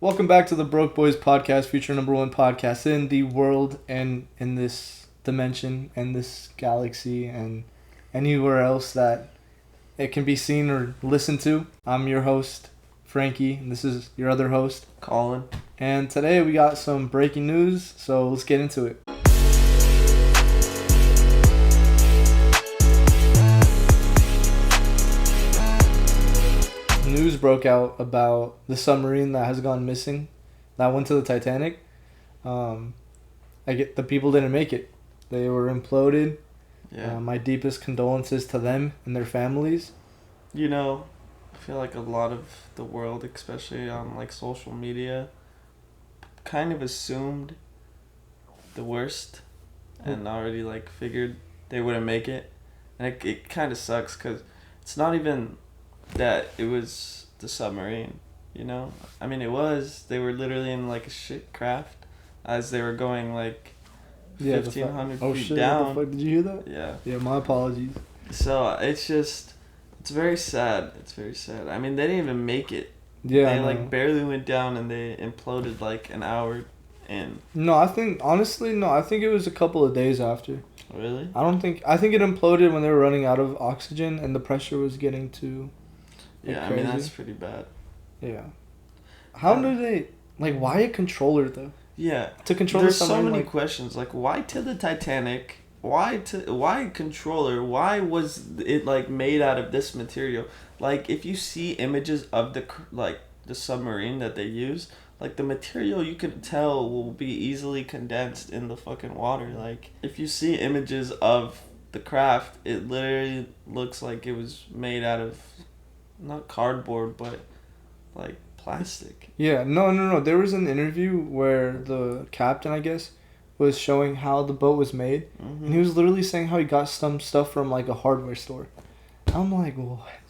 Welcome back to the Broke Boys podcast, future number one podcast in the world and in this dimension and this galaxy and anywhere else that it can be seen or listened to. I'm your host, Frankie, and this is your other host, Colin. And today we got some breaking news, so let's get into it. News broke out about the submarine that has gone missing, that went to the Titanic. The people didn't make it; they were imploded. Yeah. My deepest condolences to them and their families. You know, I feel like a lot of the world, especially on like social media, kind of assumed the worst, and already like figured they wouldn't make it, and it kind of sucks because it's not even that it was the submarine, you know? I mean, they were literally in like a shit craft as they were going like 1,500 feet down. What the fuck? Did you hear that? Yeah. Yeah, my apologies. So, it's very sad. It's very sad. I mean, they didn't even make it. Yeah, they like barely went down and they imploded like an hour in. No, I think it was a couple of days after. Really? I think it imploded when they were running out of oxygen and the pressure was getting too Yeah, crazy. I mean, that's pretty bad. Yeah. How do they, like, why a controller, though? Yeah. To control There's the so submarine, many questions. Like, why to the Titanic? Why controller? Why was it, like, made out of this material? Like, if you see images of the submarine that they use, like, the material you can tell will be easily condensed in the fucking water. Like, if you see images of the craft, it literally looks like it was made out of not cardboard, but like plastic. Yeah, no. There was an interview where the captain, I guess, was showing how the boat was made, and he was literally saying how he got some stuff from like a hardware store. I'm like,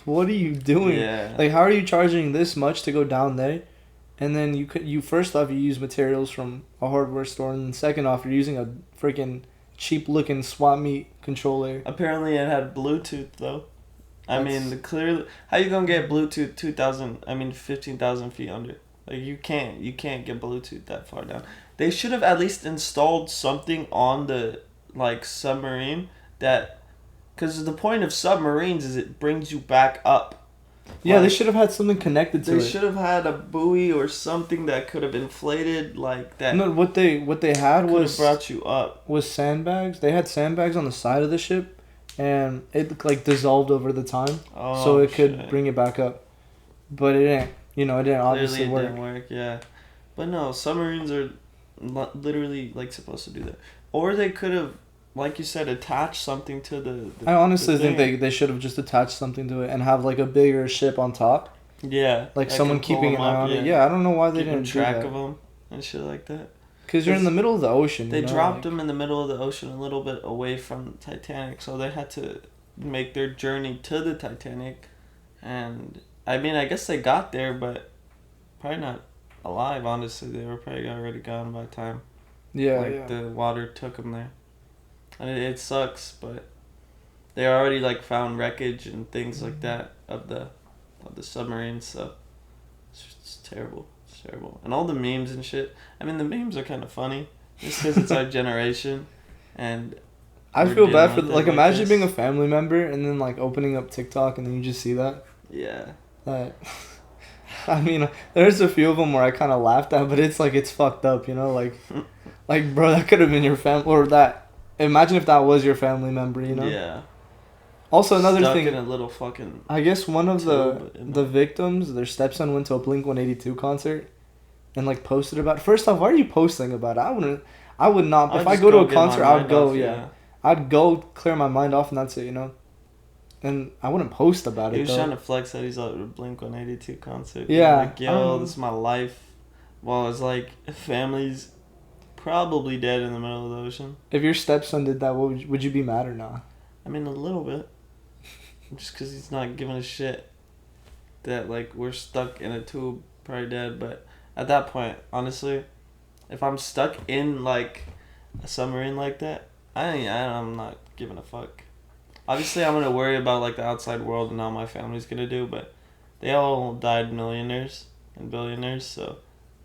what are you doing? Yeah. Like, how are you charging this much to go down there? And then you first off you use materials from a hardware store, and then second off you're using a freaking cheap looking swap meet controller. Apparently it had Bluetooth though. I mean, clearly, how you gonna get Bluetooth 15,000 feet under? Like, you can't get Bluetooth that far down. They should have at least installed something on the, like, submarine that, because the point of submarines is it brings you back up. Yeah, they should have had something connected to it. They should have had a buoy or something that could have inflated, like, that. No, what they had was brought you up. Was sandbags. They had sandbags on the side of the ship. And it like dissolved over the time, so it could bring it back up, but it didn't. It didn't obviously work. Didn't work, yeah. But no, submarines are literally like supposed to do that, or they could have, like you said, attached something to the I honestly think they should have just attached something to it and have like a bigger ship on top. Yeah, like someone keeping an eye on it. Yeah, I don't know why they didn't track do that. of them and shit like that. Because you're in the middle of the ocean. They dropped them in the middle of the ocean a little bit away from the Titanic, so they had to make their journey to the Titanic. And, I mean, I guess they got there, but probably not alive, honestly. They were probably already gone by the time. Yeah, the water took them there. And it sucks, but they already, like, found wreckage and things like that of the submarine, so it's terrible. Terrible. And all the memes and shit. I mean, the memes are kind of funny just because it's our generation, and I feel bad for like imagine being a family member and then like opening up TikTok and then you just see that. Yeah. I mean, there's a few of them where I kind of laughed at, but it's like it's fucked up, like bro, that could have been your family, or that. Imagine if that was your family member, Yeah. Also, another Stuck thing. In a little fucking. I guess one of the victims, their stepson went to a Blink-182 concert, and like posted about it. First off, why are you posting about it? I would not. If I go to a concert, I would go. Yeah. I'd go clear my mind off, and that's it. And I wouldn't post about it. He was trying to flex that he's at a Blink-182 concert. Yeah. Like, yo, this is my life. Well, it's like family's probably dead in the middle of the ocean. If your stepson did that, would you be mad or not? I mean, a little bit. Just because he's not giving a shit that, like, we're stuck in a tube, probably dead. But at that point, honestly, if I'm stuck in, like, a submarine like that, I'm not giving a fuck. Obviously, I'm going to worry about, like, the outside world and how my family's going to do, but they all died millionaires and billionaires, so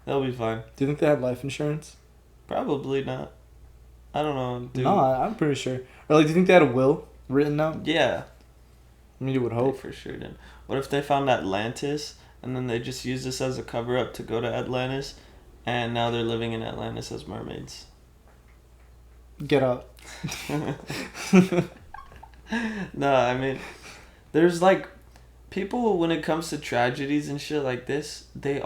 They'll be fine. Do you think they had life insurance? Probably not. I don't know, dude. No, I'm pretty sure. Or like, do you think they had a will written out? Yeah. I mean, you would hope. They for sure did. What if they found Atlantis and then they just used this as a cover up to go to Atlantis, and now they're living in Atlantis as mermaids? Get out. No, I mean, there's like people when it comes to tragedies and shit like this, they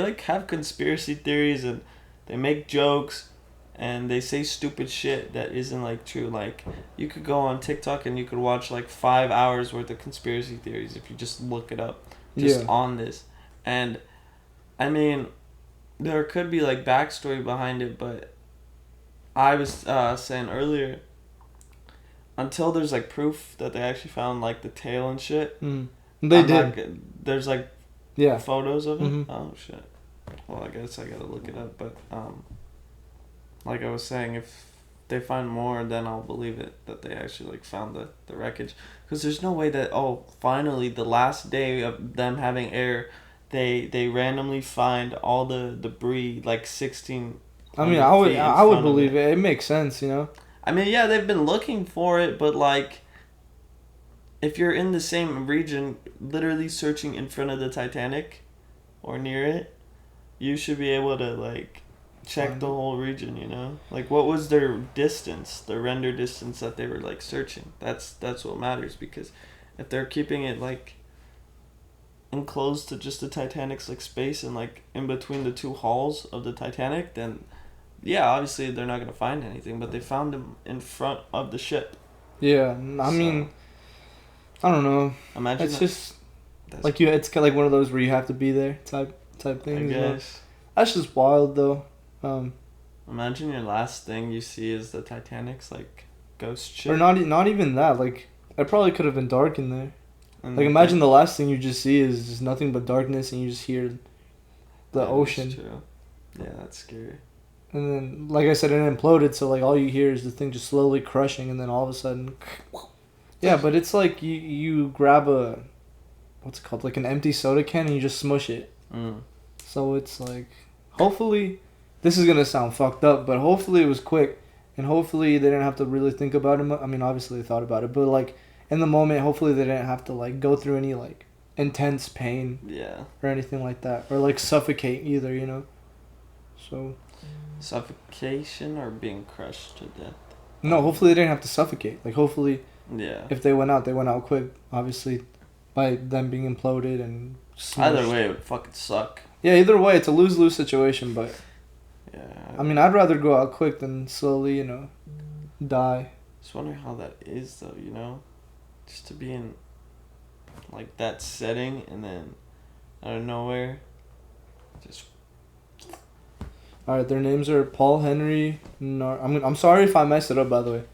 like have conspiracy theories and they make jokes and they say stupid shit that isn't like true. Like you could go on TikTok and you could watch like 5 hours worth of conspiracy theories if you just look it up just on this. And I mean, there could be like backstory behind it, but I was saying earlier, until there's like proof that they actually found like the tail and shit. They did. There's like photos of it. Oh shit. Well, I guess I gotta look it up. But like I was saying, if they find more, then I'll believe it that they actually like found the wreckage. Because there's no way that finally the last day of them having air, they randomly find all the debris like 16. I mean, I would believe it. It makes sense, you know. I mean, yeah, they've been looking for it, but like, if you're in the same region, literally searching in front of the Titanic, or near it, you should be able to like check the whole region. You know, like what was their distance, the render distance that they were like searching. That's what matters, because if they're keeping it like enclosed to just the Titanic's like space and like in between the two hulls of the Titanic, then yeah, obviously they're not gonna find anything, but they found them in front of the ship. Yeah, I mean, I don't know. Imagine it's just like it's kind of like one of those where you have to be there type thing. I guess. That's just wild though. Imagine your last thing you see is the Titanic's like ghost ship. Or not even that. Like it probably could have been dark in there. And like imagine the last thing you just see is just nothing but darkness, and you just hear the ocean. True. Yeah, that's scary. And then, like I said, it imploded, so like all you hear is the thing just slowly crushing, and then all of a sudden, yeah. But it's like you grab a, what's it called, like an empty soda can, and you just smush it. So it's like, hopefully, this is gonna sound fucked up, but hopefully it was quick, and hopefully they didn't have to really think about it. I mean, obviously they thought about it, but like in the moment, hopefully they didn't have to like go through any like intense pain, or anything like that, or like suffocate either, you know. So. Suffocation or being crushed to death? No, hopefully they didn't have to suffocate. Like, hopefully, if they went out quick, obviously, by them being imploded and smushed. Either way, it would fucking suck. Yeah, either way, it's a lose-lose situation, but... Yeah. I mean, I'd rather go out quick than slowly, you know, die. Just wonder how that is, though, you know? Just to be in, like, that setting, and then, out of nowhere, just... Alright, their names are Paul Henry I'm sorry if I messed it up, by the way.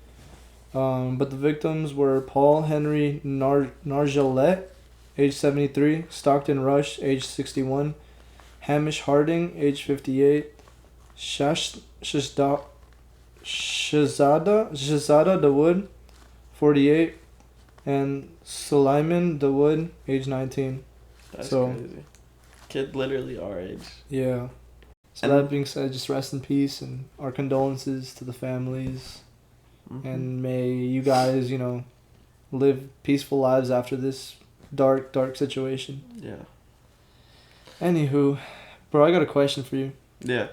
But the victims were Paul Henry Nargelet, age 73, Stockton Rush, age 61, Hamish Harding, age 58, Shazada Dawood, 48, and Sulaiman Dawood, age 19. That's crazy. Kid literally our age. Yeah. So that being said, just rest in peace and our condolences to the families. And may you guys, you know, live peaceful lives after this dark situation. Yeah. Anywho, bro, I got a question for you. Yeah.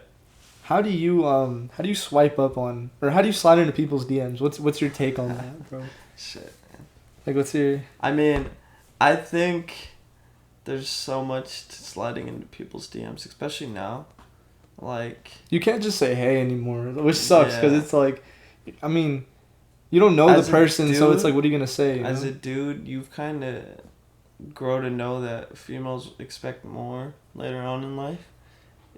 How do you swipe up on, or how do you slide into people's DMs? What's your take on that, bro? Shit, man. Like, what's your... I mean, I think there's so much to sliding into people's DMs, especially now. Like, you can't just say hey anymore, which sucks, because it's like, I mean, you don't know the person, dude, so it's like, what are you gonna say? As a dude, you've kind of grow to know that females expect more later on in life,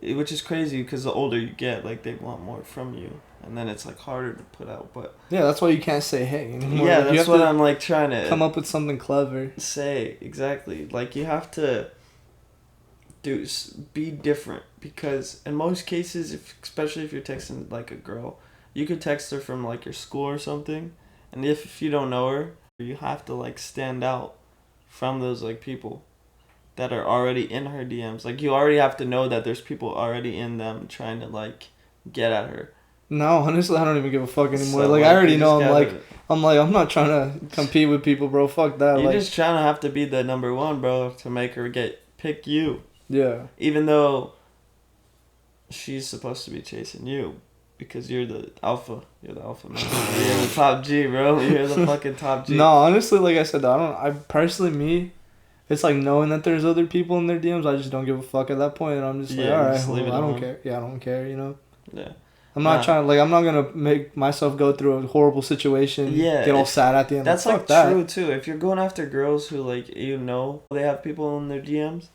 which is crazy because the older you get, like, they want more from you, and then it's like harder to put out. But yeah, that's why you can't say hey anymore. Yeah, that's what I'm like trying to come up with something clever. Say exactly, like, you have to be different, because in most cases, especially if you're texting like a girl, you could text her from like your school or something, and if you don't know her, you have to like stand out from those like people, that are already in her DMs. Like, you already have to know that there's people already in them trying to, like, get at her. No, honestly, I don't even give a fuck anymore. So, like, I already know I'm not trying to compete with people, bro. Fuck that. You're just trying to have to be the number one, bro, to make her pick you. Yeah. Even though she's supposed to be chasing you. Because you're the alpha. You're the alpha man. You're the top G, bro. You're the fucking top G. No, honestly, like I said, it's like knowing that there's other people in their DMs, I just don't give a fuck at that point, and I'm just like, alright, well, I don't care. Yeah, I don't care, you know? Yeah. I'm not trying, like, I'm not gonna make myself go through a horrible situation, get all sad at the end. That's, like, true, too. If you're going after girls who, like, you know, they have people in their DMs,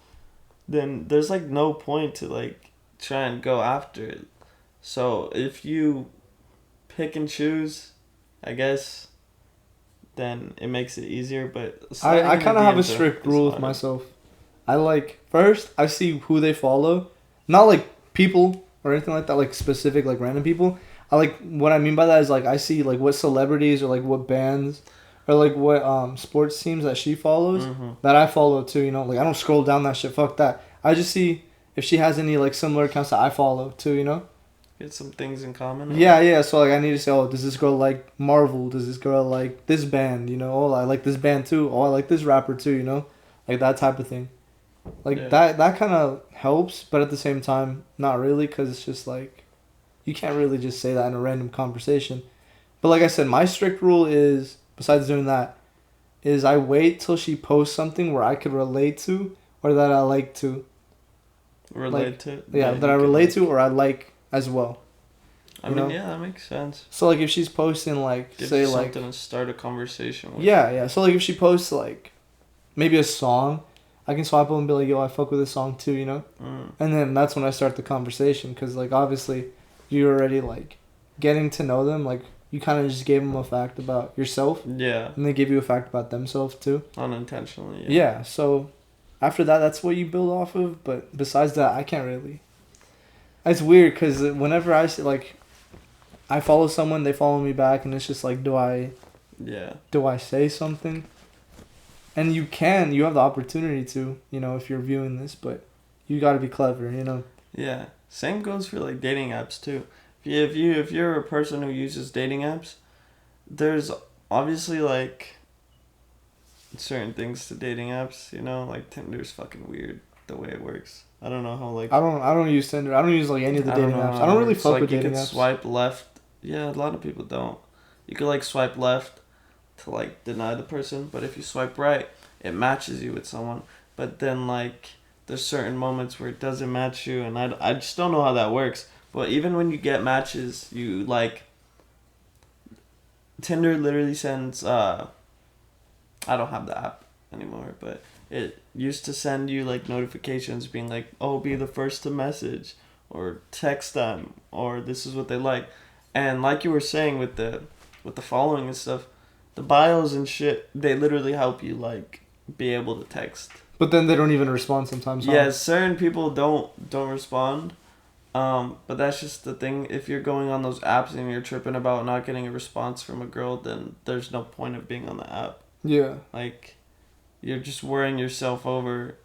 then there's, like, no point to, like, try and go after it. So, if you pick and choose, I guess, then it makes it easier, but... I kind of have a strict rule with myself. First, I see who they follow. Not, like, people or anything like that, like, specific, like, random people. What I mean by that is, like, I see, like, what celebrities or, like, what bands or, like, what sports teams that she follows that I follow, too, you know? Like, I don't scroll down that shit. Fuck that. I just see if she has any, like, similar accounts that I follow, too, you know? Get some things in common. Yeah. So, like, I need to say, oh, does this girl like Marvel? Does this girl like this band? You know, oh, I like this band too. Oh, I like this rapper too. You know, like that type of thing. Like that kind of helps, but at the same time, not really, because it's just like, you can't really just say that in a random conversation. But like I said, my strict rule is, besides doing that, is I wait till she posts something where I could relate to or that I like to. Relate to? Yeah, that I relate to or I like as well. I mean, yeah, that makes sense. So, like, if she's posting, like, give say, like... something to start a conversation with. Yeah. So, like, if she posts, like, maybe a song, I can swipe up and be like, yo, I fuck with this song too, you know? And then that's when I start the conversation, because, like, obviously, you're already, like, getting to know them. Like, you kind of just gave them a fact about yourself. Yeah. And they give you a fact about themselves, too. Unintentionally, yeah. So, after that, that's what you build off of. But besides that, I can't really... It's weird, because whenever I see, like... I follow someone, they follow me back, and it's just like, do I say something? And you have the opportunity to, you know, if you're viewing this, but you got to be clever, you know? Yeah. Same goes for, like, dating apps, too. If you're a person who uses dating apps, there's obviously, like, certain things to dating apps, you know? Like, Tinder's fucking weird the way it works. I don't know how, like... I don't use Tinder. I don't use, like, any of the dating apps. I don't really fuck with dating apps. You can swipe left. Yeah, a lot of people don't. You could, like, swipe left to, like, deny the person, but if you swipe right, it matches you with someone. But then, like, there's certain moments where it doesn't match you, and I just don't know how that works. But even when you get matches, you, like... Tinder literally sends, I don't have the app anymore, but it used to send you, like, notifications being like, oh, be the first to message, or text them, or this is what they like. And like you were saying with the following and stuff, the bios and shit, they literally help you, like, be able to text. But then they don't even respond sometimes. Yeah, certain people don't respond. But that's just the thing. If you're going on those apps and you're tripping about not getting a response from a girl, then there's no point of being on the app. Yeah. Like, you're just worrying yourself over.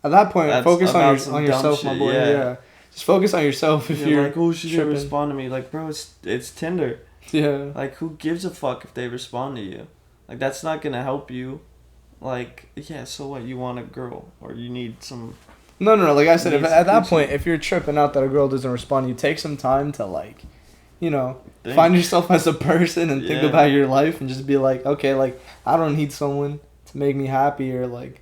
At that point, focus on yourself, my boy. Yeah. Just focus on yourself if you're like, oh, she didn't respond to me. Like, bro, it's Tinder. Yeah. Like, who gives a fuck if they respond to you? Like, that's not gonna help you. Like, yeah, so what? You want a girl, or you need some... No. Like I said, at that point, if you're tripping out that a girl doesn't respond, you take some time to, like, you know, find yourself as a person and think about your life and just be like, okay, like, I don't need someone to make me happy or, like,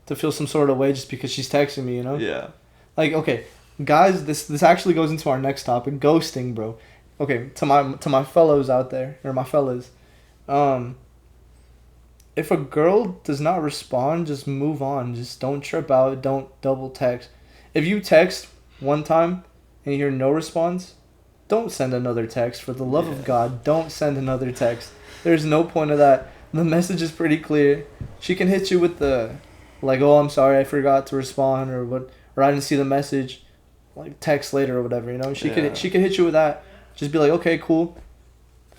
to feel some sort of way just because she's texting me, you know? Yeah. Like, okay... Guys, this actually goes into our next topic, ghosting, bro. Okay, to my fellows out there, or my fellas, if a girl does not respond, just move on. Just don't trip out. Don't double text. If you text one time and you hear no response, don't send another text. For the love of God, don't send another text. There's no point of that. The message is pretty clear. She can hit you with the, like, oh, I'm sorry, I forgot to respond, or I didn't see the message. Like, text later or whatever, you know. She could hit you with that. Just be like, okay, cool.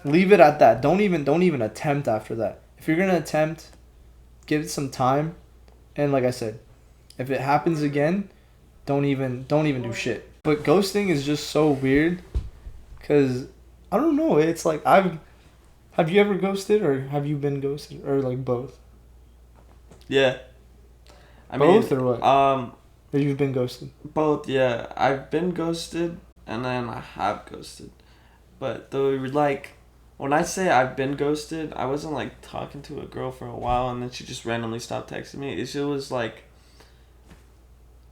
Leave it at that. Don't even attempt after that. If you're gonna attempt, give it some time. And like I said, If it happens again, don't even do shit. But ghosting is just so weird, cause I don't know. It's like have you ever ghosted or have you been ghosted or like both? Yeah. Both or what? Or you've been ghosted? Both, yeah. I've been ghosted and then I have ghosted. But though, like, when I say I've been ghosted, I wasn't like talking to a girl for a while and then she just randomly stopped texting me. It was like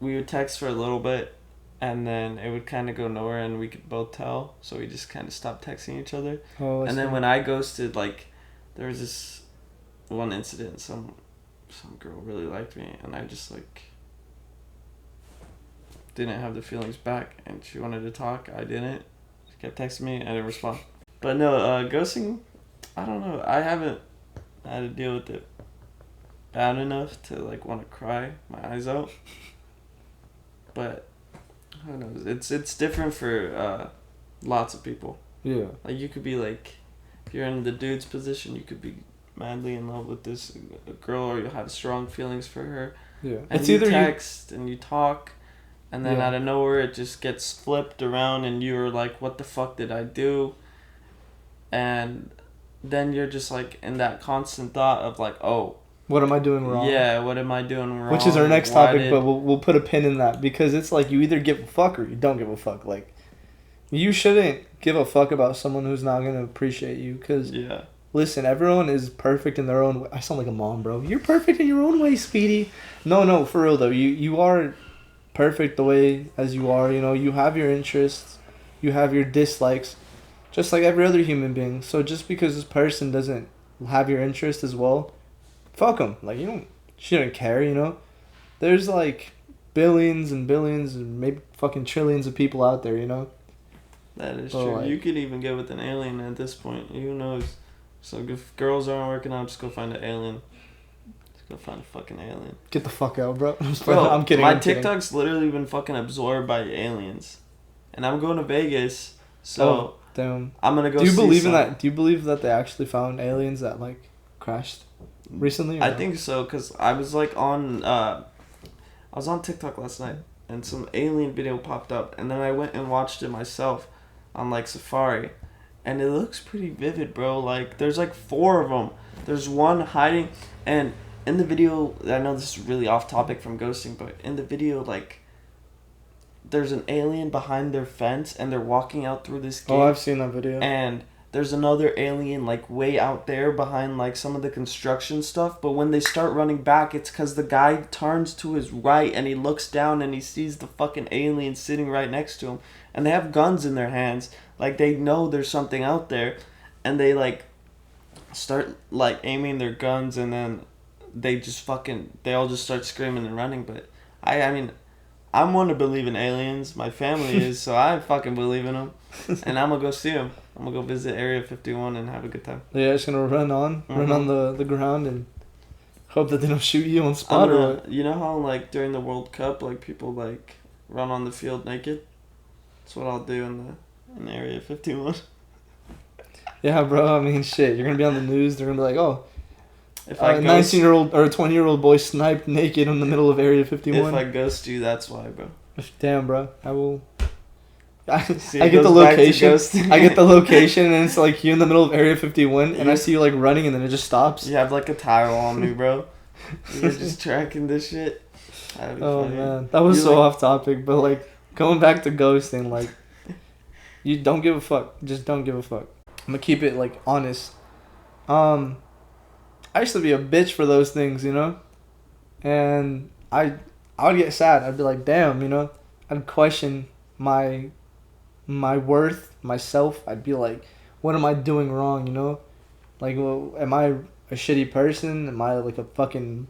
we would text for a little bit and then it would kind of go nowhere and we could both tell. So we just kind of stopped texting each other. Oh, and then when I ghosted, like, there was this one incident. Some girl really liked me and I just like didn't have the feelings back and she wanted to talk. I didn't. She kept texting me. I didn't respond. But no, ghosting, I don't know. I haven't had to deal with it bad enough to like want to cry my eyes out. But who knows? It's different for lots of people. Yeah. Like you could be like, if you're in the dude's position, you could be madly in love with this girl or you'll have strong feelings for her. Yeah. And you text and you talk. And then out of nowhere, it just gets flipped around, and you're like, "What the fuck did I do?" And then you're just like in that constant thought of like, "Oh, what am I doing wrong?" Yeah, what am I doing wrong? Which is our next topic, but we'll put a pin in that because it's like you either give a fuck or you don't give a fuck. Like, you shouldn't give a fuck about someone who's not gonna appreciate you. Cause listen, everyone is perfect in their own way. I sound like a mom, bro. You're perfect in your own way, Speedy. No, for real though. You are perfect the way as you are, you know. You have your interests, you have your dislikes, just like every other human being. So just because this person doesn't have your interest as well, fuck them. Like, you shouldn't care, you know. There's like billions and billions and maybe fucking trillions of people out there, you know. That is true. Like, you could even get with an alien at this point. Who knows? So if girls aren't working out, just go find an alien. Go find a fucking alien. Get the fuck out, bro. Bro, I'm kidding. My TikTok's literally been fucking absorbed by aliens, and I'm going to Vegas, so damn. I'm gonna go. Do you believe in that? Do you believe that they actually found aliens that like crashed recently? I think so, cause I was like on, I was on TikTok last night, and some alien video popped up, and then I went and watched it myself, on like Safari, and it looks pretty vivid, bro. Like there's like 4 of them. There's one hiding, and in the video, I know this is really off topic from ghosting, but in the video, like, there's an alien behind their fence, and they're walking out through this gate. Oh, I've seen that video. And there's another alien, like, way out there behind, like, some of the construction stuff, but when they start running back, it's because the guy turns to his right, and he looks down, and he sees the fucking alien sitting right next to him, and they have guns in their hands. Like, they know there's something out there, and they, like, start, like, aiming their guns, and then they all just start screaming and running. But I mean, I'm one to believe in aliens. My family is, so I fucking believe in them. And I'm gonna go see them. I'm gonna go visit Area 51 and have a good time. Yeah, just gonna run on the ground and hope that they don't shoot you on spot or what? You know how like during the World Cup, like people like run on the field naked? That's what I'll do in Area 51. Yeah, bro. I mean, shit. You're gonna be on the news. They're gonna be like, oh. If a 19-year-old or a 20-year-old boy sniped naked in the middle of Area 51. If I ghost you, that's why, bro. Damn, bro. I will. I get the location. I get the location, and it's like you in the middle of Area 51, and I see you like running, and then it just stops. You have like a tire on me, bro. You're just tracking this shit. Oh funny. Man, that was so off topic. But like going back to ghosting, like you don't give a fuck. Just don't give a fuck. I'm gonna keep it like honest. I used to be a bitch for those things, you know? And I would get sad. I'd be like, damn, you know? I'd question my worth, myself. I'd be like, what am I doing wrong, you know? Like, well, am I a shitty person? Am I like a fucking...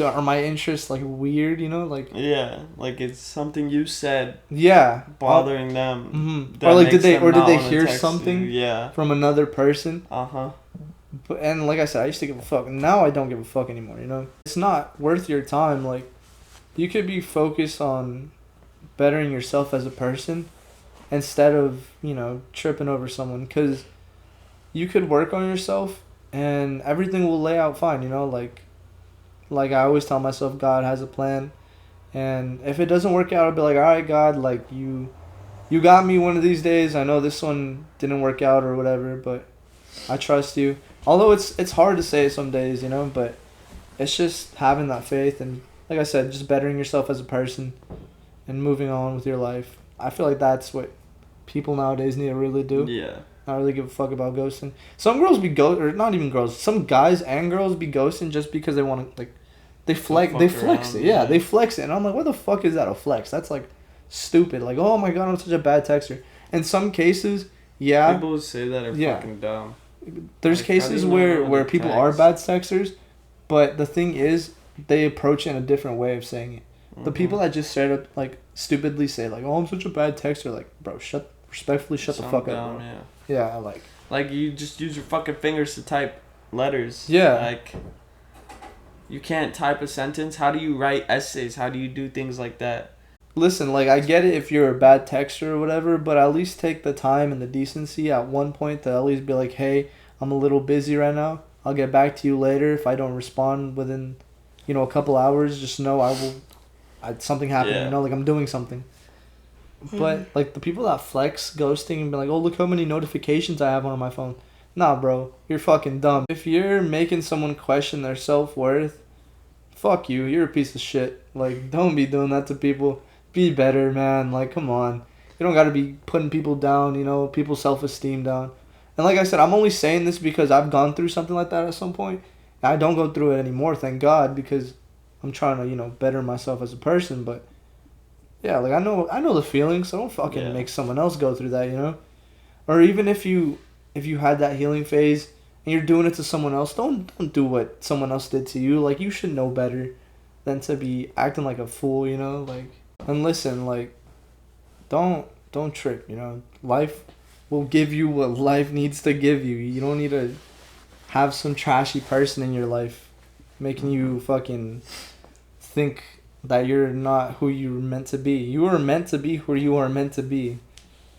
Are my interests like weird, you know? Like, yeah, like it's something you said. Yeah. Bothering them. Or like, did they hear something? Yeah. From another person? Uh-huh. And like I said, I used to give a fuck. Now I don't give a fuck anymore, you know? It's not worth your time. Like, you could be focused on bettering yourself as a person instead of, you know, tripping over someone. Because you could work on yourself and everything will lay out fine, you know? Like I always tell myself, God has a plan. And if it doesn't work out, I'll be like, all right, God, like you got me one of these days. I know this one didn't work out or whatever, but I trust you. Although it's hard to say some days, you know, but it's just having that faith and, like I said, just bettering yourself as a person and moving on with your life. I feel like that's what people nowadays need to really do. Yeah. Not really give a fuck about ghosting. Some girls be or not even girls. Some guys and girls be ghosting just because they want to, like, they flex around, it. Yeah, they flex it. And I'm like, what the fuck is that a flex? That's like stupid. Like, oh my god, I'm such a bad texter. In some cases, yeah. People who say that are fucking dumb. There's like, cases where people are bad texters, but the thing is, they approach it in a different way of saying it. Mm-hmm. The people that just straight up, like, stupidly say, like, oh, I'm such a bad texter, like, bro, respectfully shut the fuck up, bro. Yeah, like, you just use your fucking fingers to type letters. Yeah. Like, you can't type a sentence. How do you write essays? How do you do things like that? Listen, like, I get it if you're a bad texter or whatever, but at least take the time and the decency at one point to at least be like, hey, I'm a little busy right now. I'll get back to you later. If I don't respond within, you know, a couple hours, just know something happened, you know, like I'm doing something. But, like, the people that flex ghosting and be like, oh, look how many notifications I have on my phone. Nah, bro, you're fucking dumb. If you're making someone question their self-worth, fuck you. You're a piece of shit. Like, don't be doing that to people. Be better, man. Like, come on. You don't gotta be putting people down, you know, people's self-esteem down. And like I said, I'm only saying this because I've gone through something like that at some point. I don't go through it anymore, thank God, because I'm trying to, you know, better myself as a person, but yeah, like I know the feelings, so don't fucking make someone else go through that, you know? Or even if you had that healing phase and you're doing it to someone else, don't do what someone else did to you. Like, you should know better than to be acting like a fool, you know? Like, and listen, like, don't trip, you know? Life will give you what life needs to give you. You don't need to have some trashy person in your life making you fucking think that you're not who you're meant to be. You are meant to be who you are meant to be.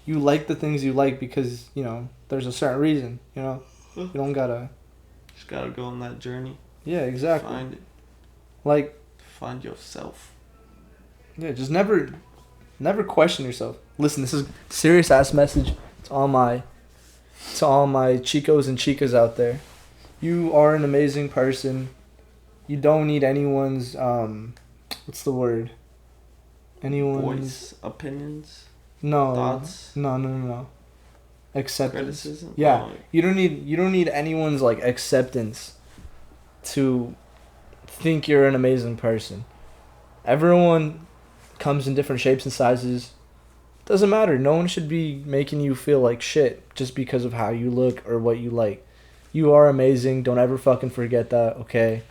You like the things you like because, you know, there's a certain reason, you know? You don't gotta... Just gotta go on that journey. Yeah, exactly. Find it. Like... Find yourself. Yeah, just never question yourself. Listen, this is a serious-ass message to all my chicos and chicas out there. You are an amazing person. You don't need anyone's, what's the word? Voice, opinions? No. Thoughts? No. Acceptance. Criticism? Yeah. Oh. You don't need anyone's, like, acceptance to think you're an amazing person. Everyone comes in different shapes and sizes. Doesn't matter. No one should be making you feel like shit just because of how you look or what you like. You are amazing. Don't ever fucking forget that, okay?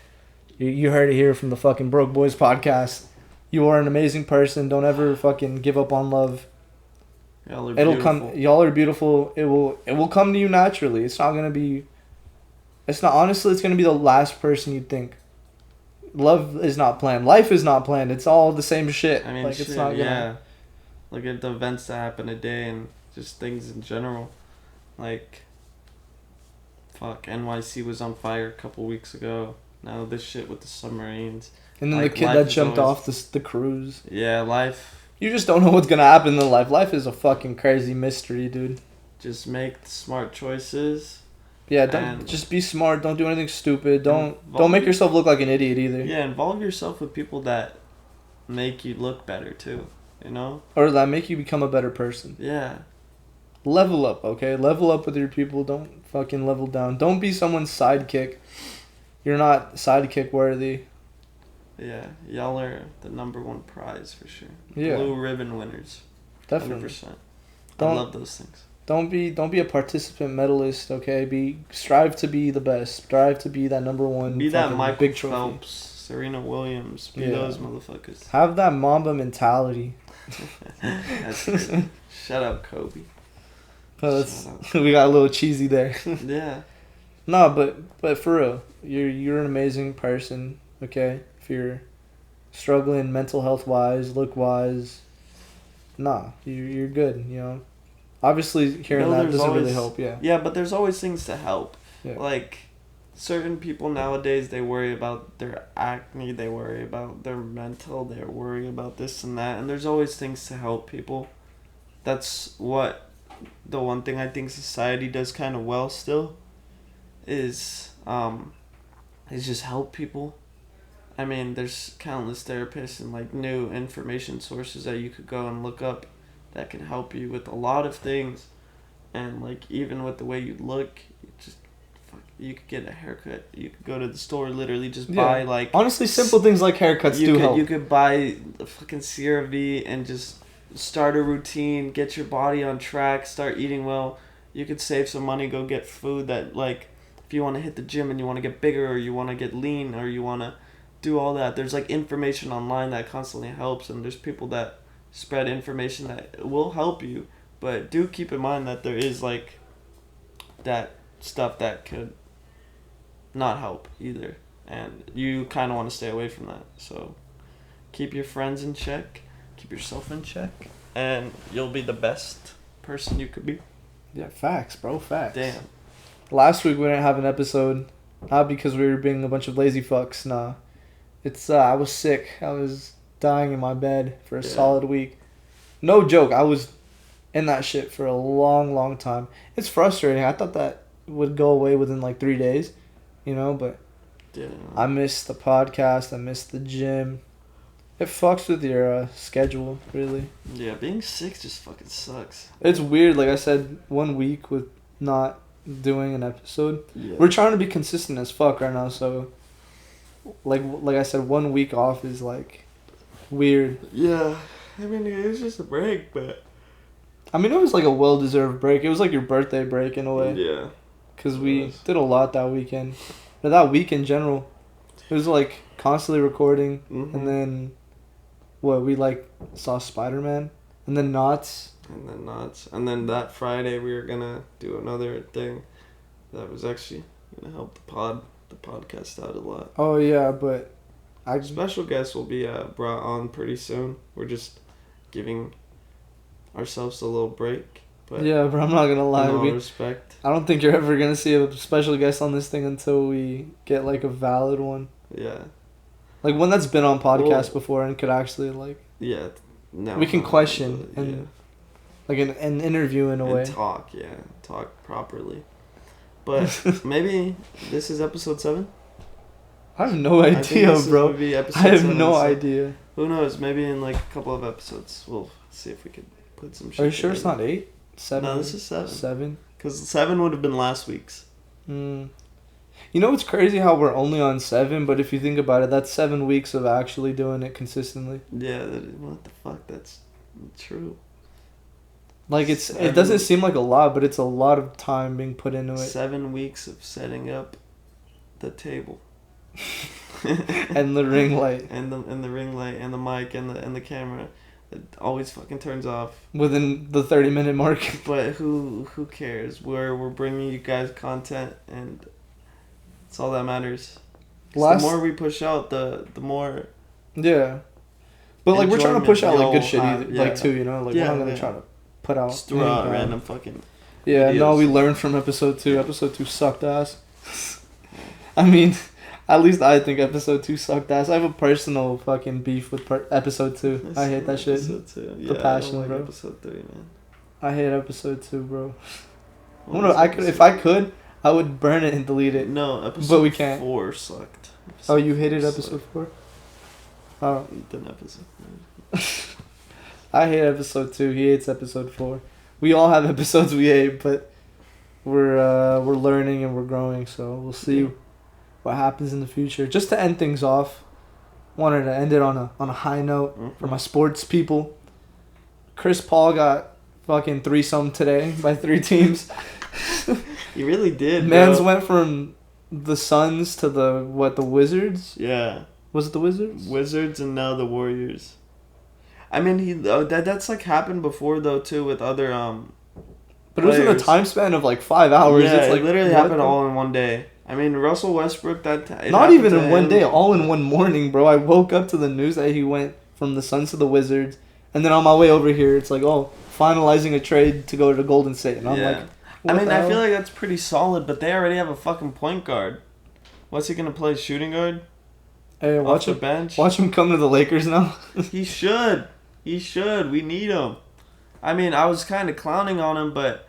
You heard it here from the fucking Broke Boys podcast. You are an amazing person. Don't ever fucking give up on love. Y'all are beautiful. Y'all are beautiful. It will come to you naturally. It's not gonna be gonna be the last person you'd think. Love is not planned. Life is not planned. It's all the same shit. I mean, like, shit, it's not gonna... yeah. Look at the events that happen today and just things in general. Like, fuck, NYC was on fire a couple weeks ago. Now this shit with the submarines. And then like, the kid that jumped off the cruise. Yeah, life. You just don't know what's gonna happen in life. Life is a fucking crazy mystery, dude. Just make smart choices. Yeah, just be smart. Don't do anything stupid. Don't make yourself look like an idiot either. Yeah, involve yourself with people that make you look better too. You know? Or that make you become a better person. Yeah. Level up, okay? Level up with your people. Don't fucking level down. Don't be someone's sidekick. You're not sidekick worthy. Yeah, y'all are the #1 prize for sure. Yeah. Blue ribbon winners. Definitely. 100%. I love those things. Don't be a participant medalist, okay? Strive to be the best. Strive to be that #1. Be that Michael Phelps, Serena Williams. Be those motherfuckers. Have that Mamba mentality. That's good. Shut up, Kobe. We got a little cheesy there. Yeah. No, but for real, you're an amazing person. Okay, if you're struggling mental health wise, look wise, you're good. You know, obviously hearing that doesn't really help. Yeah. Yeah, but there's always things to help. Yeah. Like, certain people nowadays, they worry about their acne, they worry about their mental, they worry about this and that, and there's always things to help people. That's what the one thing I think society does kind of well still is just help people. I mean, there's countless therapists and like new information sources that you could go and look up that can help you with a lot of things, and like even with the way you look, you could get a haircut. You could go to the store, literally just buy like. Honestly, simple things like haircuts do help. You could buy the fucking CRV and just start a routine, get your body on track, start eating well. You could save some money, go get food that like, if you want to hit the gym and you want to get bigger or you want to get lean or you want to do all that. There's like information online that constantly helps, and there's people that spread information that will help you. But do keep in mind that there is like that stuff that could not help either, and you kind of want to stay away from that. So keep your friends in check, keep yourself in check, and you'll be the best person you could be. Yeah, facts, bro, facts. Damn. Last week we didn't have an episode, not because we were being a bunch of lazy fucks. Nah, it's I was sick. I was dying in my bed for a solid week. No joke, I was in that shit for a long, long time. It's frustrating. I thought that would go away within like 3 days, you know, but I missed the podcast. I missed the gym. It fucks with your schedule, really. Yeah, being sick just fucking sucks. It's weird. Like I said, 1 week with not doing an episode. Yeah. We're trying to be consistent as fuck right now, so like I said, 1 week off is like weird. Yeah, I mean it was just a break, but I mean it was like a well-deserved break. It was like your birthday break in a way. Yeah. Because we did a lot that weekend. Or that week in general. It was like constantly recording, and then we like saw Spider-Man, and then Knots. And then that Friday we were gonna do another thing that was actually gonna help the podcast out a lot. Oh yeah, but special guests will be brought on pretty soon. We're just giving ourselves a little break. But yeah, but I'm not gonna lie. In all respect. I don't think you're ever gonna see a special guest on this thing until we get like a valid one. Yeah. Like one that's been on podcast before and could actually like. Yeah. No. We can question and. Like an interview in a way. Talk properly. But maybe this is episode 7? I have no idea, bro. I have no idea. Who knows? Maybe in like a couple of episodes we'll see if we could put some shit Are you sure together. It's not 8? 7? No, this is 7. 7? Because 7 would have been last week's. You know what's crazy how we're only on 7, but if you think about it, that's 7 weeks of actually doing it consistently. Yeah, what the fuck? That's true. Like it doesn't seem like a lot, but it's a lot of time being put into it. 7 weeks of setting up the table. And the ring light. And the ring light and the mic and the camera. It always fucking turns off within the 30-minute mark. But who cares? We're bringing you guys content, and it's all that matters. The more we push out, the more. Yeah, but like we're trying to push out like good shit, like too. You know, like we're not gonna try to put out. Just throw out random fucking. Yeah, videos. No, we learned from episode 2. Episode 2 sucked ass. I mean. At least I think episode 2 sucked ass. I have a personal fucking beef with episode 2. I hate that shit. Episode 2. Yeah, the passion, I don't like bro. Episode 3, man. I hate episode 2, bro. If I could, I would burn it and delete it. No, episode but we can't. 4 sucked. Oh, you hated episode 4? Oh. Then episode 4. I hate episode 2. He hates episode 4. We all have episodes we hate, but we're learning and we're growing, so we'll see what happens in the future. Just to end things off, wanted to end it on a high note for my sports people. Chris Paul got fucking threesome today by 3 teams. He really did. Mans went from the Suns to the Wizards? Yeah. Was it the Wizards? Wizards and now the Warriors. I mean, that's like happened before though too with other But it was in a time span of like 5 hours. Yeah, it's like, it literally happened all in one day. I mean, Russell Westbrook, not even in one day, all in one morning, bro. I woke up to the news that he went from the Suns to the Wizards, and then on my way over here, it's like, finalizing a trade to go to Golden State, and I'm like, I mean, I feel like that's pretty solid, but they already have a fucking point guard. What's he gonna play? Shooting guard? Hey, Off the bench? Watch him come to the Lakers now. He should. He should. We need him. I mean, I was kind of clowning on him, but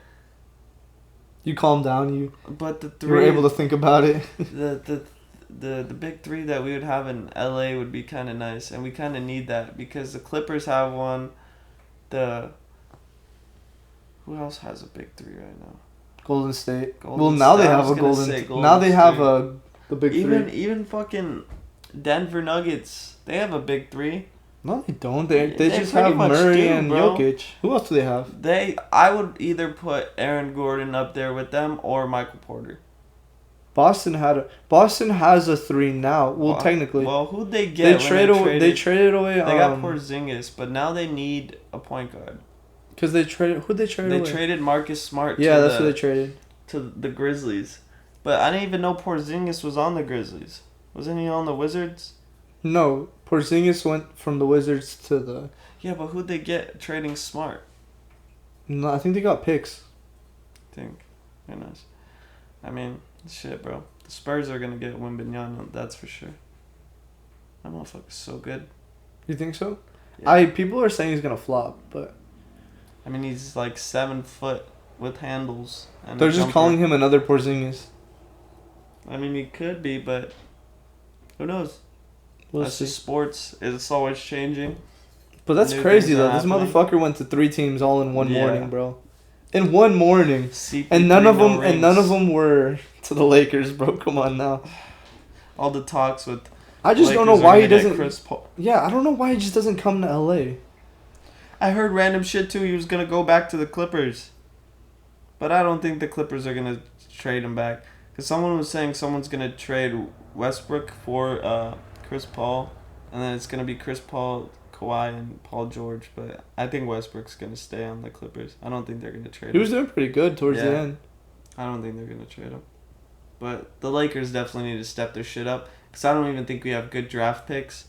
you calm down. But the three you were able to think about it. the big three that we would have in LA would be kind of nice, and we kind of need that because the Clippers have one. Who else has a big three right now? Golden State. Now they have a Golden. Now they have the big three. Even fucking Denver Nuggets. They have a big three. No, they don't. They just have Murray and Jokic. Who else do they have? I would either put Aaron Gordon up there with them or Michael Porter. Boston has a three now. Well, technically. Well, who'd they get? They traded away. They got Porzingis, but now they need a point guard. Because who'd they trade away? They traded Marcus Smart. Yeah, that's who they traded. To the Grizzlies. But I didn't even know Porzingis was on the Grizzlies. Wasn't he on the Wizards? No, Porzingis went from the Wizards to the... Yeah, but who'd they get trading Smart? No, I think they got picks. Very nice. I mean, shit, bro. The Spurs are going to get Wembanyama, that's for sure. That motherfucker's so good. You think so? Yeah. People are saying he's going to flop, but... I mean, he's like 7 foot with handles. And they're just calling him another Porzingis. I mean, he could be, but who knows? That's just sports. It's always changing. But that's crazy, though. This motherfucker went to 3 teams all in one morning, bro. In one morning. And none of them were to the Lakers, bro. Come on now. All the talks with I just don't know why he doesn't... Yeah, I don't know why he just doesn't come to LA. I heard random shit, too. He was going to go back to the Clippers. But I don't think the Clippers are going to trade him back. Because someone was saying someone's going to trade Westbrook for Chris Paul. And then it's going to be Chris Paul, Kawhi, and Paul George. But I think Westbrook's going to stay on the Clippers. I don't think they're going to trade him. He was doing pretty good towards the end. I don't think they're going to trade him. But the Lakers definitely need to step their shit up. Because I don't even think we have good draft picks.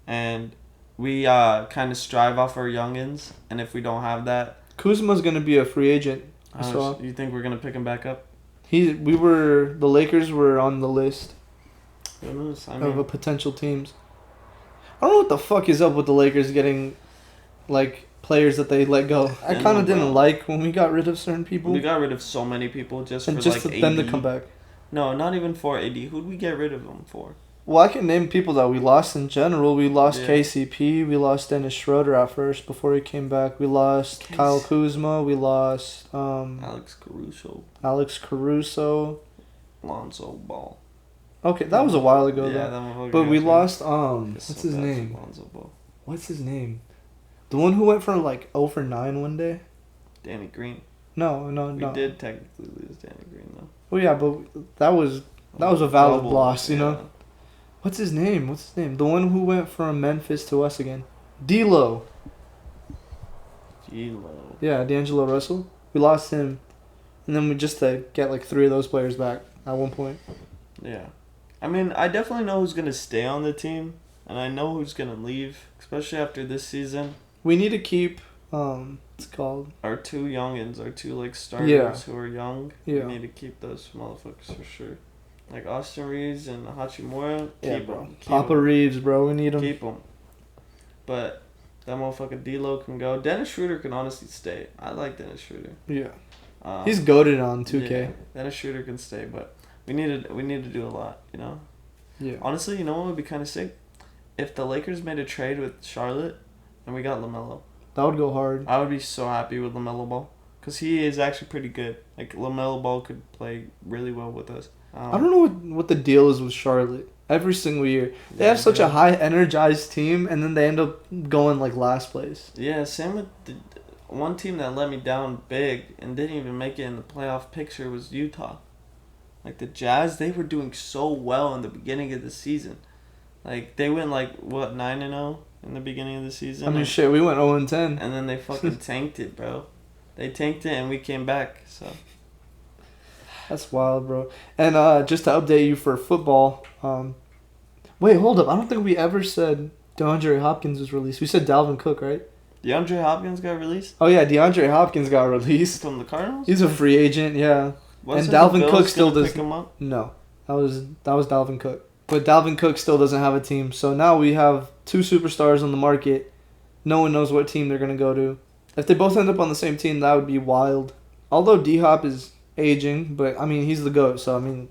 And we kind of strive off our youngins. And if we don't have that... Kuzma's going to be a free agent. You think we're going to pick him back up? The Lakers were on the list Who knows? of a potential teams. I don't know what the fuck is up with the Lakers getting, like, players that they let go. I kind of didn't like when we got rid of certain people. We got rid of so many people just for them to come back. No, not even for AD. Who'd we get rid of them for? Well, I can name people that we lost in general. We lost KCP. We lost Dennis Schroeder at first before he came back. We lost Kyle Kuzma. We lost Alex Caruso. Lonzo Ball. Okay, that was a while ago, though. But we lost, what's his name? Lonzo Ball. What's his name? The one who went for, 0 for 9 one day? Danny Green. No. We did technically lose Danny Green, though. Well, yeah, but that was a valid loss, you know? What's his name? The one who went from Memphis to us again. D'Lo. Yeah, D'Angelo Russell. We lost him. And then we just to get 3 of those players back at one point. Yeah. I mean, I definitely know who's going to stay on the team. And I know who's going to leave. Especially after this season. We need to keep, what's it called? Our 2 youngins. Our 2, starters who are young. Yeah. We need to keep those motherfuckers for sure. Like Austin Reeves and Hachimura, keep them. Papa Reeves, bro, we need him. Keep them. But that motherfucker D'Lo can go. Dennis Schroeder can honestly stay. I like Dennis Schroeder. Yeah. He's goated on 2K. Yeah, Dennis Schroeder can stay, but we need to do a lot, you know? Yeah. Honestly, you know what would be kind of sick? If the Lakers made a trade with Charlotte and we got LaMelo. That would go hard. I would be so happy with LaMelo Ball. Because he is actually pretty good. LaMelo Ball could play really well with us. I don't know what the deal is with Charlotte. Every single year. They have such a high energized team and then they end up going last place. Yeah, same with the one team that let me down big and didn't even make it in the playoff picture was Utah. The Jazz, they were doing so well in the beginning of the season. They went 9-0 in the beginning of the season. I mean shit, we went 0-10. And then they fucking tanked it, bro. They tanked it and we came back, so that's wild, bro. And just to update you for football, wait, hold up. I don't think we ever said DeAndre Hopkins was released. We said Dalvin Cook, right? DeAndre Hopkins got released? Oh, yeah, DeAndre Hopkins got released. From the Cardinals? He's a free agent, yeah. And Dalvin Cook still does... pick him up? No. That was Dalvin Cook. But Dalvin Cook still doesn't have a team. So now we have two superstars on the market. No one knows what team they're going to go to. If they both end up on the same team, that would be wild. Although D-Hop is aging, but, I mean, he's the GOAT. So, I mean,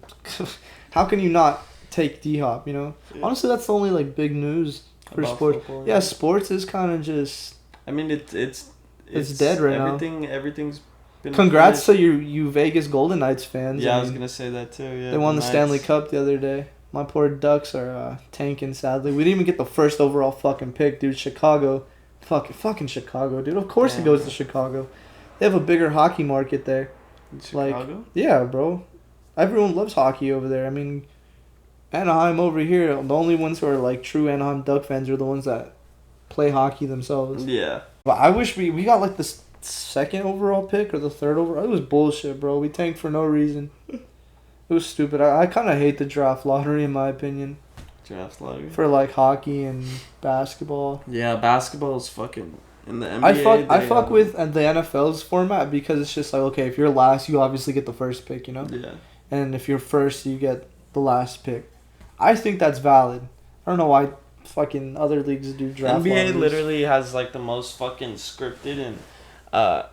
how can you not take D-Hop, you know? Yeah. Honestly, that's the only, like, big news for about sports. Football, yeah, sports is kind of just... I mean, it's dead right now. Everything's been Congrats finished. To you Vegas Golden Knights fans. Yeah, I was going to say that too. Yeah, they won the Stanley Cup the other day. My poor Ducks are tanking, sadly. We didn't even get the first overall fucking pick, dude. Chicago. Fucking Chicago, dude. Of course he goes to Chicago. They have a bigger hockey market there. In Chicago? Like, yeah, bro. Everyone loves hockey over there. I mean, Anaheim over here, the only ones who are, like, true Anaheim Duck fans are the ones that play hockey themselves. Yeah. But I wish we got, like, the second overall pick or the third overall. It was bullshit, bro. We tanked for no reason. It was stupid. I kind of hate the draft lottery, in my opinion. Draft lottery? For, like, hockey and basketball. Yeah, basketball is fucking... In the NBA, I fuck with the NFL's format because it's just like, okay, if you're last, you obviously get the first pick, you know? Yeah. And if you're first, you get the last pick. I think that's valid. I don't know why fucking other leagues do draft NBA lotteries. literally has, like, the most fucking scripted and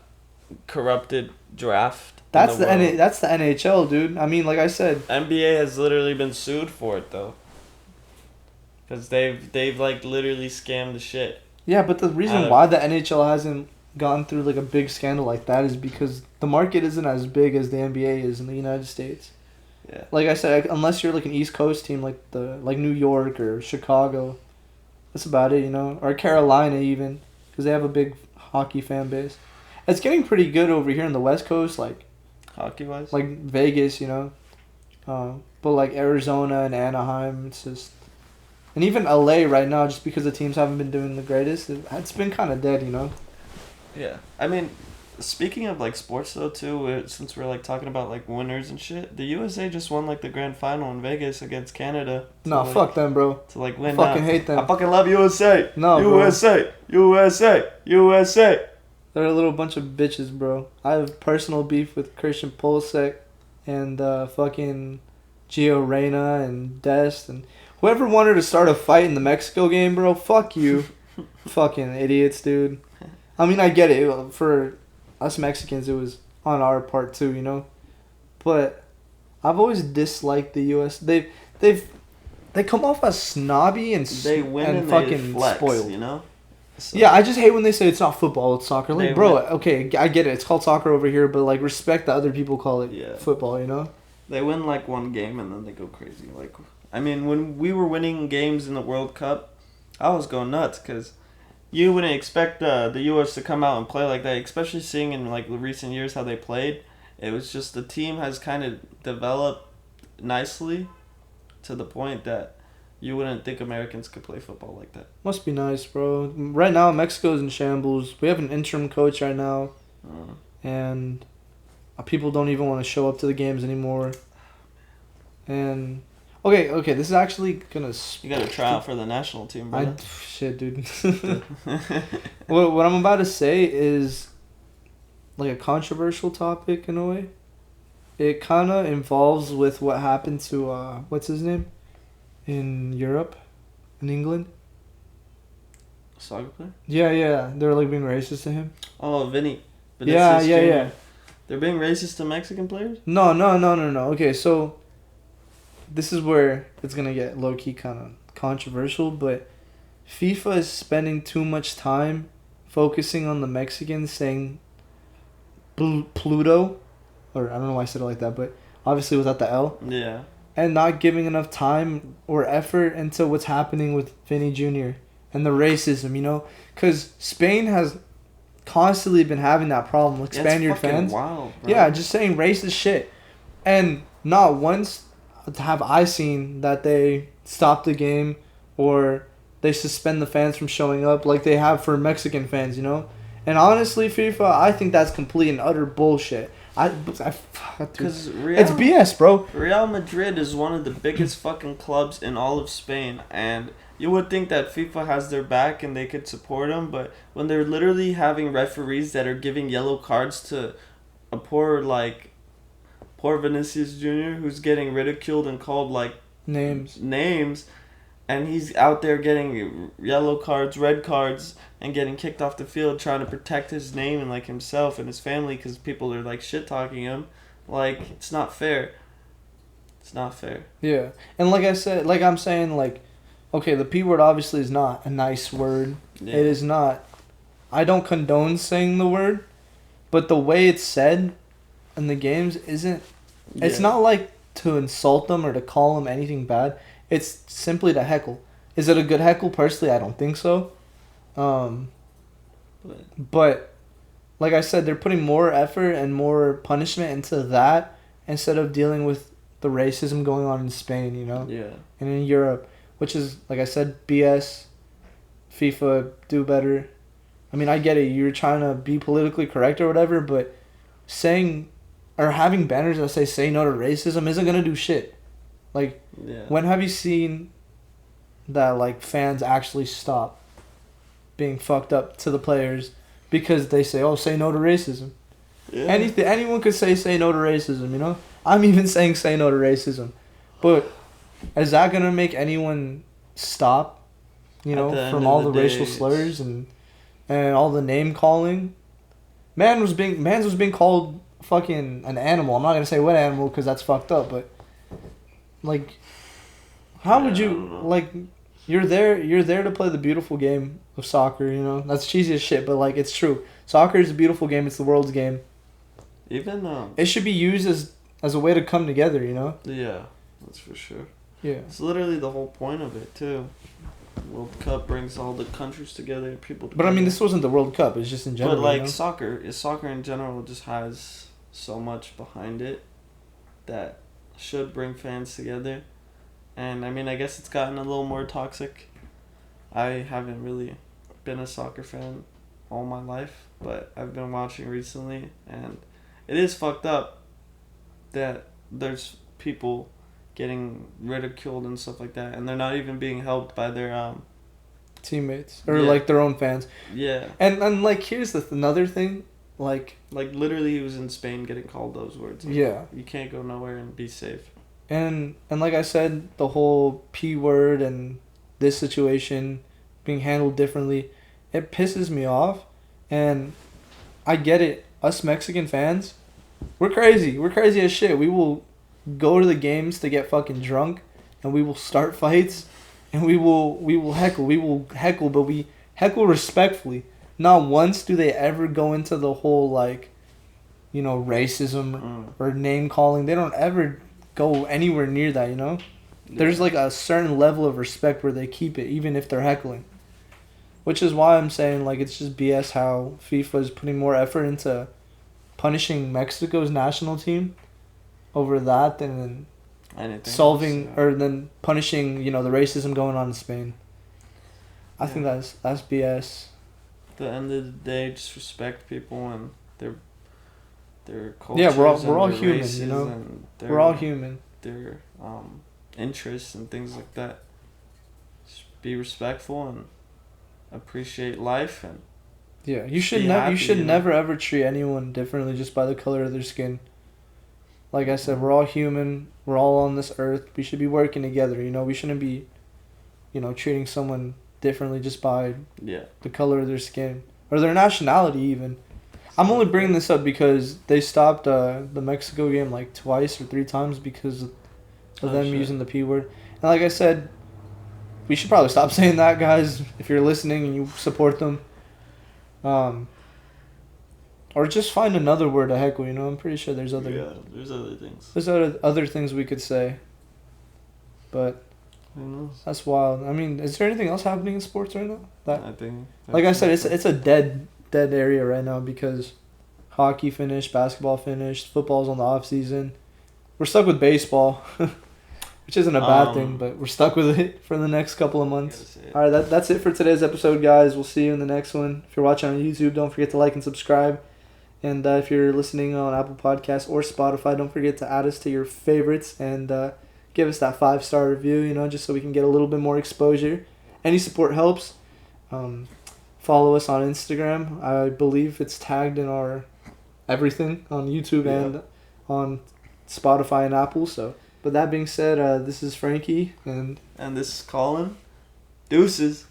corrupted draft. That's the NHL, dude. I mean, like I said, NBA has literally been sued for it though, because they've like literally scammed the shit. Yeah, but the reason why the NHL hasn't gone through like a big scandal like that is because the market isn't as big as the NBA is in the United States. Yeah. Like I said, unless you're like an East Coast team like New York or Chicago, that's about it, you know, or Carolina even, because they have a big hockey fan base. It's getting pretty good over here in the West Coast, like. Hockey-wise? Like Vegas, you know. But like Arizona and Anaheim, it's just... And even LA right now, just because the teams haven't been doing the greatest, it's been kind of dead, you know. Yeah. I mean, speaking of like sports though too, since we're like talking about like winners and shit, the USA just won like the grand final in Vegas against Canada. No, like, fuck them, bro. To like win. I fucking hate them. I fucking love USA. No, USA, bro. USA. They're a little bunch of bitches, bro. I have personal beef with Christian Pulisic and fucking Gio Reyna and Dest and whoever wanted to start a fight in the Mexico game, bro. Fuck you. Fucking idiots, dude. I mean, I get it. For us Mexicans, it was on our part too, you know. But I've always disliked the U.S. They come off as snobby and they win and fucking they flex, spoiled, you know. So. Yeah, I just hate when they say it's not football, it's soccer. Like, bro, okay, I get it. It's called soccer over here, but, like, respect that other people call it football, you know? They win, like, one game and then they go crazy. Like, I mean, when we were winning games in the World Cup, I was going nuts because you wouldn't expect the U.S. to come out and play like that, especially seeing in, like, the recent years how they played. It was just the team has kind of developed nicely to the point that you wouldn't think Americans could play football like that. Must be nice, bro. Right now, Mexico's in shambles. We have an interim coach right now. And people don't even want to show up to the games anymore. And, okay, this is actually going to... You got to try out for the national team, bro. Shit, dude. What I'm about to say is, like, a controversial topic in a way. It kind of involves with what happened to, what's his name? In Europe, in England. Soccer player? Yeah. They're like being racist to him. Oh, Vinny. Yeah. They're being racist to Mexican players? No. Okay, so this is where it's gonna get low key kind of controversial, but FIFA is spending too much time focusing on the Mexicans, saying Pluto, or I don't know why I said it like that, but obviously without the L. Yeah. And not giving enough time or effort into what's happening with Vinny Jr. and the racism, you know? Because Spain has constantly been having that problem with Spaniard fans. Wild, bro. Yeah, just saying racist shit. And not once have I seen that they stop the game or they suspend the fans from showing up like they have for Mexican fans, you know? And honestly, FIFA, I think that's complete and utter bullshit. Because it's BS, bro. Real Madrid is one of the biggest fucking clubs in all of Spain, and you would think that FIFA has their back and they could support them, but when they're literally having referees that are giving yellow cards to a poor, like, poor Vinicius Jr., who's getting ridiculed and called like names, and he's out there getting yellow cards, red cards, and getting kicked off the field, trying to protect his name and like himself and his family because people are like shit talking him. Like, it's not fair. It's not fair. Yeah, and like I said, like I'm saying, like, okay, the P word obviously is not a nice word. Yeah. It is not. I don't condone saying the word, but the way it's said in the games isn't. Yeah. It's not like to insult them or to call them anything bad. It's simply to heckle. Is it a good heckle? Personally, I don't think so. But like I said, they're putting more effort and more punishment into that instead of dealing with the racism going on in Spain, you know? Yeah. And in Europe, which is, like I said, BS. FIFA, do better. I mean, I get it. You're trying to be politically correct or whatever, but saying or having banners that say no to racism isn't going to do shit. Like, when have you seen that, like, fans actually stop being fucked up to the players because they say, oh, say no to racism? Yeah. Anyone could say no to racism, you know? I'm even saying say no to racism. But is that going to make anyone stop, you know, from all the racial slurs and all the name calling? Mans was being called fucking an animal. I'm not going to say what animal because that's fucked up, but like, how would you, like, you're there to play the beautiful game of soccer, you know? That's cheesy as shit, but, like, it's true. Soccer is a beautiful game. It's the world's game. Even it should be used as a way to come together, you know? Yeah, that's for sure. Yeah. It's literally the whole point of it, too. World Cup brings all the countries together, people together. But, I mean, this wasn't the World Cup. It's just in general, but, like, you know? soccer in general just has so much behind it that should bring fans together. And I mean, I guess it's gotten a little more toxic. I haven't really been a soccer fan all my life, but I've been watching recently, and it is fucked up that there's people getting ridiculed and stuff like that, and they're not even being helped by their teammates or like their own fans. Yeah. And like, here's another thing. Like literally he was in Spain getting called those words. Like, yeah. You can't go nowhere and be safe. And like I said, the whole P word and this situation being handled differently, it pisses me off. And I get it. Us Mexican fans, we're crazy. We're crazy as shit. We will go to the games to get fucking drunk, and we will start fights, and we will heckle. We will heckle, but we heckle respectfully. Not once do they ever go into the whole, like, you know, racism or name calling. They don't ever go anywhere near that, you know? Yeah. There's, like, a certain level of respect where they keep it, even if they're heckling. Which is why I'm saying, like, it's just BS how FIFA is putting more effort into punishing Mexico's national team over that than solving or than punishing, you know, the racism going on in Spain. I think that's BS. At the end of the day, just respect people and their cultures. Yeah, we're all human, you know. We're all human. Their interests and things like that. Just be respectful and appreciate life and. Yeah, you should never ever treat anyone differently just by the color of their skin. Like I said, we're all human. We're all on this earth. We should be working together. You know, we shouldn't be, you know, treating someone differently just by the color of their skin or their nationality even. I'm only bringing this up because they stopped the Mexico game like twice or 3 times because of them using the P word. And like I said, we should probably stop saying that, guys, if you're listening and you support them. Or just find another word to heckle, you know? I'm pretty sure there's other... Yeah, there's other things. There's other things we could say. But... Who knows? That's wild. I mean, is there anything else happening in sports right now? I think... Like I said, it's a dead area right now because hockey finished, basketball finished, football's on the off season. We're stuck with baseball, which isn't a bad thing, but we're stuck with it for the next couple of months. All right, that's it for today's episode, guys. We'll see you in the next one. If you're watching on YouTube, don't forget to like and subscribe. And if you're listening on Apple Podcasts or Spotify, don't forget to add us to your favorites and give us that 5-star review, you know, just so we can get a little bit more exposure. Any support helps. Follow us on Instagram. I believe it's tagged in our everything on YouTube and on Spotify and Apple. So, but that being said, this is Frankie and this is Colin. Deuces.